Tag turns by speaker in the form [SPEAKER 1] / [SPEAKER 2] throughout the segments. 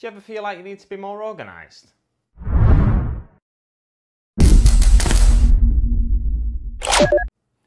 [SPEAKER 1] Do you ever feel like you need to be more organised?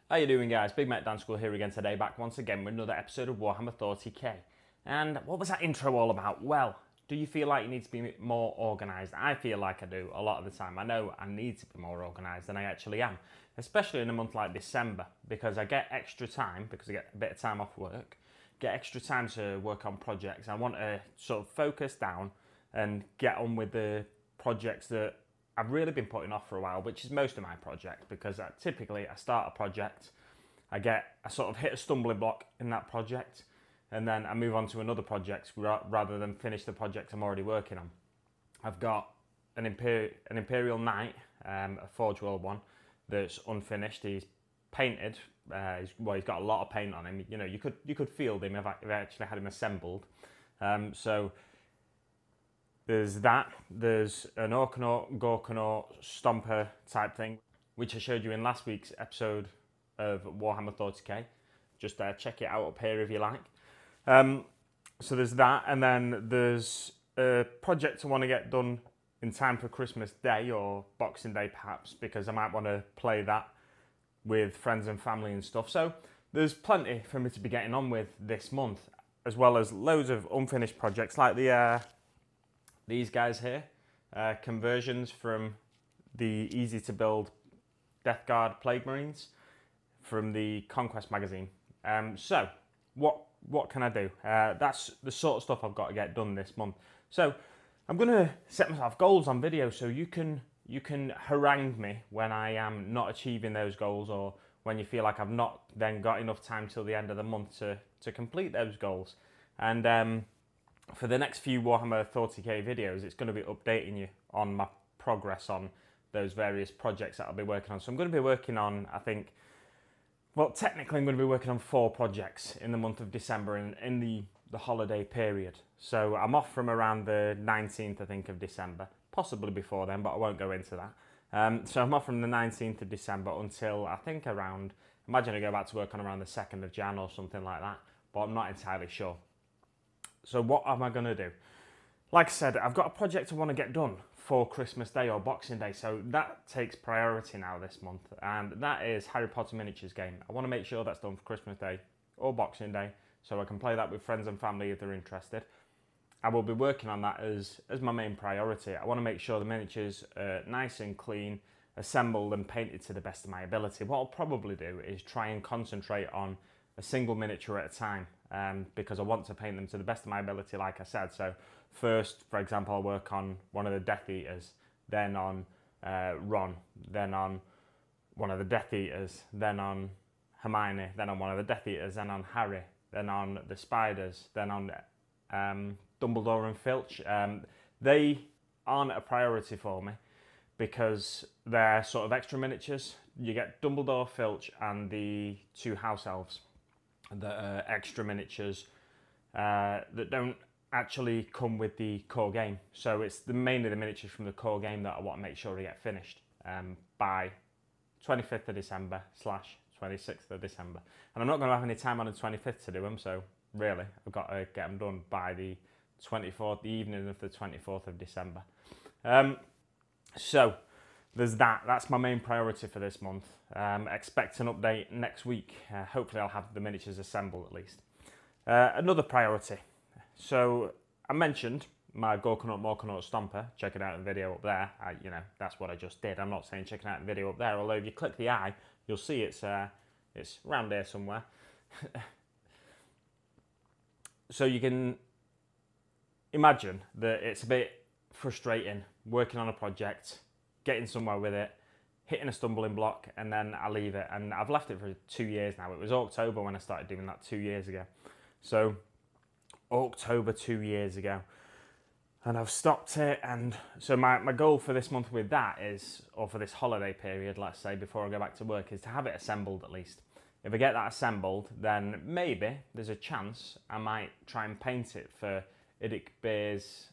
[SPEAKER 1] How you doing, guys? Big Mate Dan School here again today, back once again with another episode of Warhammer Thoughty K. And what was that intro all about? Well, do you feel like you need to be more organised? I feel like I do a lot of the time. I know I need to be more organised than I actually am, especially in a month like December, because I get extra time, because I get a bit of time off work, get extra time to work on projects. I want to sort of focus down and get on with the projects that I've really been putting off for a while, which is most of my projects, because typically I start a project, I sort of hit a stumbling block in that project, and then I move on to another project rather than finish the project I'm already working on. I've got an Imperial Knight, a Forge World one, that's unfinished. He's painted. He's got a lot of paint on him. You know, you could field him if I actually had him assembled. So there's that. There's an Orkanaut, Gorkanaut, Stomper type thing, which I showed you in last week's episode of Warhammer Thoughty K. Just check it out up here if you like. So there's that, and then there's a project I want to get done in time for Christmas Day or Boxing Day perhaps, because I might want to play that with friends and family and stuff. So there's plenty for me to be getting on with this month, as well as loads of unfinished projects like these guys here, conversions from the easy to build Death Guard Plague Marines from the Conquest magazine. So what can I do? That's the sort of stuff I've got to get done this month. So I'm going to set myself goals on video, so you can harangue me when I am not achieving those goals, or when you feel like I've not then got enough time till the end of the month to complete those goals. And for the next few Warhammer Thoughty K videos, it's going to be updating you on my progress on those various projects that I'll be working on. So I'm going to be working on, I think, well, technically I'm going to be working on 4 projects in the month of December in the holiday period. So I'm off from around the 19th, I think, of December, possibly before then, but I won't go into that. So I'm off from the 19th of December until I think around, imagine I go back to work on around the 2nd of Jan or something like that, but I'm not entirely sure. So what am I going to do? Like I said, I've got a project I want to get done for Christmas Day or Boxing Day, so that takes priority now this month, and that is Harry Potter miniatures game. I want to make sure that's done for Christmas Day or Boxing Day, so I can play that with friends and family if they're interested. I will be working on that as my main priority. I want to make sure the miniatures are nice and clean, assembled and painted to the best of my ability. What I'll probably do is try and concentrate on a single miniature at a time, because I want to paint them to the best of my ability, like I said. So first, for example, I'll work on one of the Death Eaters, then on Ron, then on one of the Death Eaters, then on Hermione, then on one of the Death Eaters, then on Harry, then on the Spiders, then on Dumbledore and Filch. They aren't a priority for me because they're sort of extra miniatures. You get Dumbledore, Filch and the 2 House Elves that are extra miniatures that don't actually come with the core game. So it's mainly the miniatures from the core game that I want to make sure to get finished by 25th of December / 26th of December. And I'm not going to have any time on the 25th to do them, so really I've got to get them done by the 24th, the evening of the 24th of December. So there's that. That's my main priority for this month. Expect an update next week. Hopefully I'll have the miniatures assembled at least. Another priority. So I mentioned my Gorkanaut, Morkanaut Stomper. Check it out in the video up there. You know, that's what I just did. I'm not saying check it out in the video up there, although if you click the eye, you'll see it's around there somewhere. So you can imagine that it's a bit frustrating working on a project, getting somewhere with it, hitting a stumbling block, and then I leave it. And I've left it for 2 years now. It was October when I started doing that 2 years ago. So October 2 years ago. And I've stopped it. And so my goal for this month with that is, or for this holiday period, let's say, before I go back to work, is to have it assembled at least. If I get that assembled, then maybe there's a chance I might try and paint it for Idic Bear's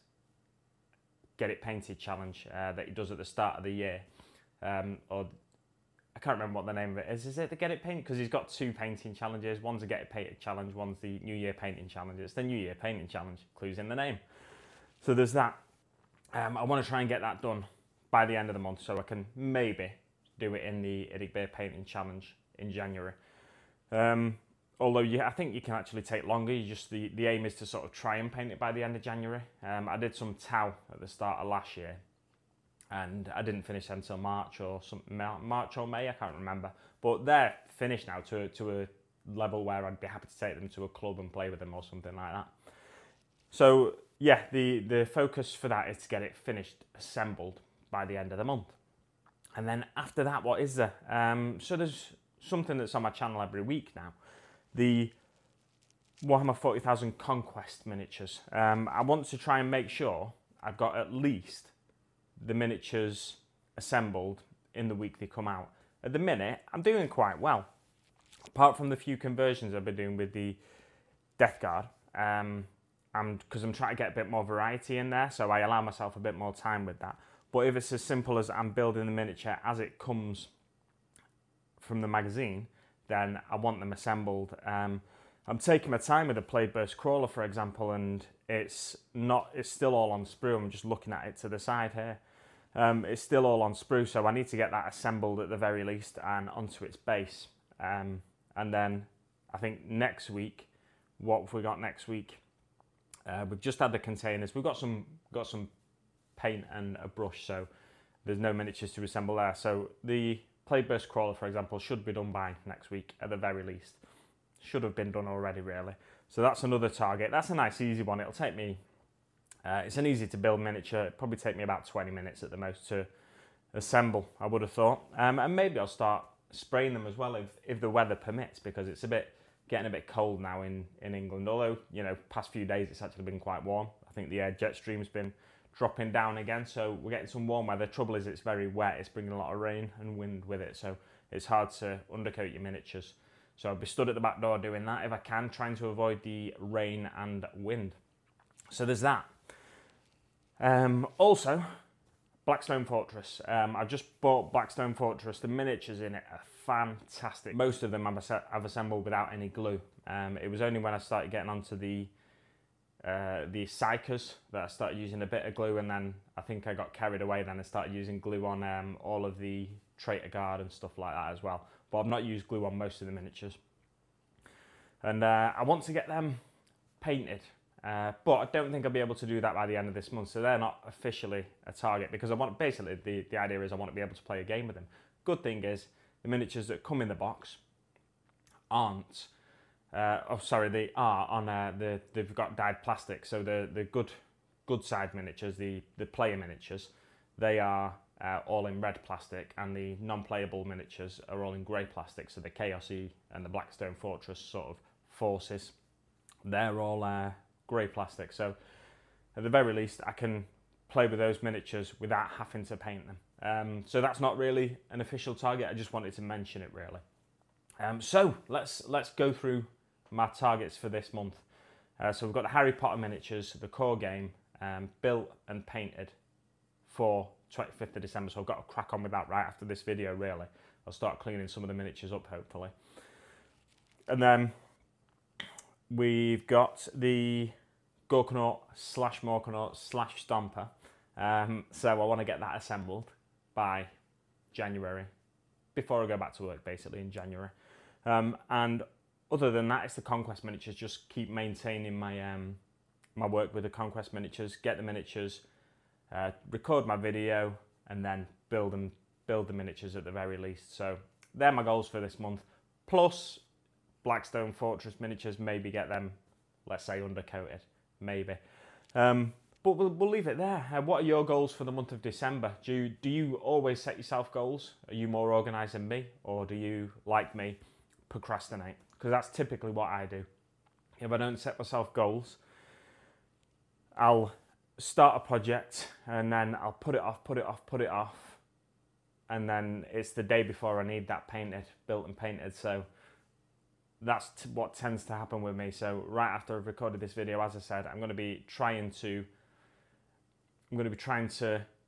[SPEAKER 1] Get It Painted challenge that he does at the start of the year. Or I can't remember what the name of it is. Is it the Get It Painted? Because he's got 2 painting challenges. One's a Get It Painted challenge, one's the New Year Painting challenge. It's the New Year Painting challenge, clues in the name. So there's that. I want to try and get that done by the end of the month so I can maybe do it in the Iddick Beer Painting Challenge in January. Although I think you can actually take longer. The aim is to sort of try and paint it by the end of January. I did some Tau at the start of last year, and I didn't finish until March or May, I can't remember. But they're finished now to a level where I'd be happy to take them to a club and play with them or something like that. So yeah, the focus for that is to get it finished, assembled by the end of the month. And then after that, what is there? So there's something that's on my channel every week now. The Warhammer 40,000 Conquest miniatures. I want to try and make sure I've got at least the miniatures assembled in the week they come out. At the minute, I'm doing quite well. Apart from the few conversions I've been doing with the Death Guard, because I'm trying to get a bit more variety in there, so I allow myself a bit more time with that. But if it's as simple as I'm building the miniature as it comes from the magazine, then I want them assembled. I'm taking my time with the Plague Burst Crawler, for example, and it's still all on sprue. I'm just looking at it to the side here. It's still all on sprue, so I need to get that assembled at the very least and onto its base. And then I think next week, what have we got next week? We've just had the containers. We've got some paint and a brush, so there's no miniatures to assemble there. So the Plague Burst Crawler, for example, should be done by next week at the very least. Should have been done already, really. So that's another target. That's a nice easy one. It'll take me, it's an easy to build miniature. It'll probably take me about 20 minutes at the most to assemble, I would have thought. And maybe I'll start spraying them as well if the weather permits, because it's getting a bit cold now in England. Although, you know, past few days it's actually been quite warm. I think the jet stream's been dropping down again, so we're getting some warm weather. Trouble is, it's very wet. It's bringing a lot of rain and wind with it, so it's hard to undercoat your miniatures. So I'll be stood at the back door doing that if I can, trying to avoid the rain and wind. So there's that. Also, Blackstone Fortress. I've just bought Blackstone Fortress. The miniatures in it are fantastic. Most of them I've assembled without any glue. It was only when I started getting onto the Psychers that I started using a bit of glue, and then I think I got carried away. Then I started using glue on all of the Traitor Guard and stuff like that as well. But I've not used glue on most of the miniatures. And I want to get them painted, but I don't think I'll be able to do that by the end of this month. So they're not officially a target, because I want, basically the idea is I want to be able to play a game with them. Good thing is the miniatures that come in the box aren't. They are on. They've got dyed plastic. So the good side miniatures, the player miniatures, they are all in red plastic, and the non-playable miniatures are all in grey plastic. So the Chaosy and the Blackstone Fortress sort of forces, they're all grey plastic. So at the very least, I can play with those miniatures without having to paint them. So that's not really an official target. I just wanted to mention it, really. So let's go through my targets for this month. So we've got the Harry Potter miniatures, the core game, built and painted for 25th of December. So I've got to crack on with that right after this video, really. I'll start cleaning some of the miniatures up, hopefully. And then we've got the Gorkanaut / Morkanaut / Stomper. So I want to get that assembled by January, before I go back to work, basically, in January. And other than that, it's the Conquest miniatures. Just keep maintaining my my work with the Conquest miniatures, get the miniatures, record my video, and then build the miniatures at the very least. So they're my goals for this month. Plus Blackstone Fortress miniatures, maybe get them, let's say, undercoated, maybe. But we'll leave it there. What are your goals for the month of December? Do you always set yourself goals? Are you more organised than me? Or do you, like me, procrastinate? Because that's typically what I do. If I don't set myself goals, I'll start a project and then I'll put it off. And then it's the day before I need that built and painted. So that's what tends to happen with me. So right after I've recorded this video, as I said, I'm going to be trying to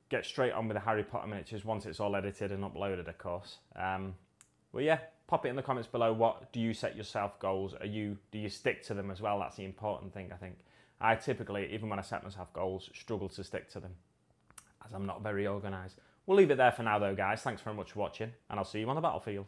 [SPEAKER 1] get straight on with the Harry Potter miniatures once it's all edited and uploaded, of course. Well, yeah, pop it in the comments below. What do you set yourself goals? Do you stick to them as well? That's the important thing, I think. I typically, even when I set myself goals, struggle to stick to them, as I'm not very organised. We'll leave it there for now though, guys. Thanks very much for watching, and I'll see you on the battlefield.